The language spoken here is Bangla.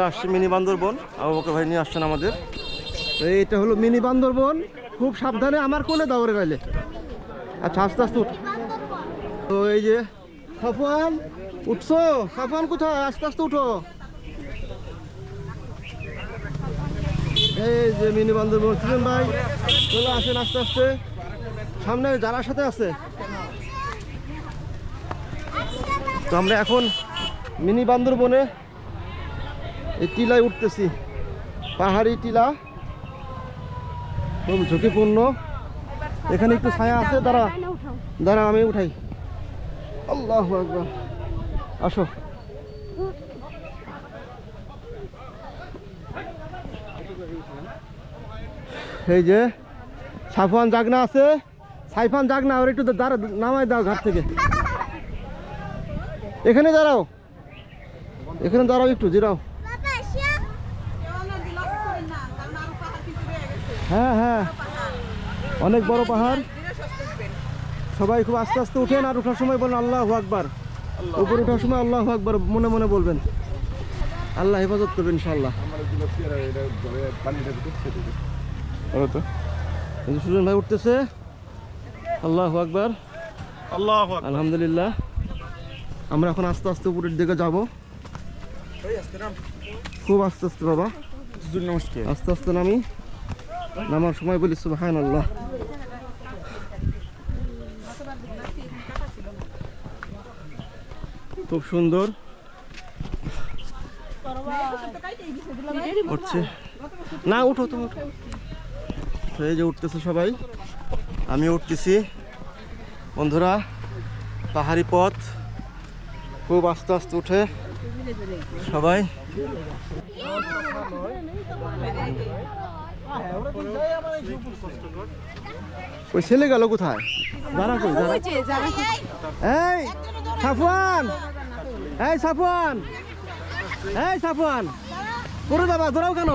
আসছে মিনি বান্দরবন, আবু বকর ভাই নিয়ে আসছেন আমাদের। এইটা হলো মিনি বান্দরবন। খুব সাবধানে আমার কোলে দাওরে গাইলে। আচ্ছা আস্তে আস্তে উঠ। তো এই যে সাফওয়ান উঠছো, সাফওয়ান কোথায়? আস্তে আস্তে উঠো। এই যে মিনি বান্দরবন ছিলেন ভাই, চলে আসেন আস্তে আস্তে। সামনে যারা সাথে আছে। তো আমরা এখন মিনি বান্দরবনে এই টিলায় উঠতেছি। পাহাড়ি টিলা, খুব ঝুঁকিপূর্ণ। এখানে একটু ছায়া আছে, দাঁড়া দাঁড়া আমি উঠাই। আল্লাহু আকবার, আসো। এই যে সাফওয়ান জাগনা আছে, সাইফান জাগনা, ওর একটু দাঁড়া, নামাই দাও ঘাট থেকে। এখানে দাঁড়াও, এখানে দাঁড়াও, একটু জিরাও। হ্যাঁ হ্যাঁ, অনেক বড় পাহাড়। সবাই খুব আস্তে আস্তে উঠেন, আর ওঠার সময় বলেন আল্লাহু আকবার। উপরে ওঠার সময় আল্লাহু আকবার মনে মনে বলবেন। আল্লাহ হেফাজত করবেন ইনশাআল্লাহ। সুজন ভাই উঠতেছে, আল্লাহু আকবার, আলহামদুলিল্লাহ। আমরা এখন আস্তে আস্তে উপরের দিকে যাব। খুব আস্তে আস্তে বাবা, আস্তে আস্তে নামি। নামার সময় বলি সুবহানাল্লাহ। খুব সুন্দর উঠছে না, উঠো তুমি। এই যে উঠতেছে সবাই, আমি উঠতেছি। বন্ধুরা, পাহাড়ি পথ, খুব আস্তে আস্তে উঠে সবাই। ওই ছেলে গেল কোথায়? দাঁড়া কই, দাঁড়া। এই সাফওয়ান, এই সাফওয়ান, এই সাফওয়ান, করে দাবা, ধরাও কেন?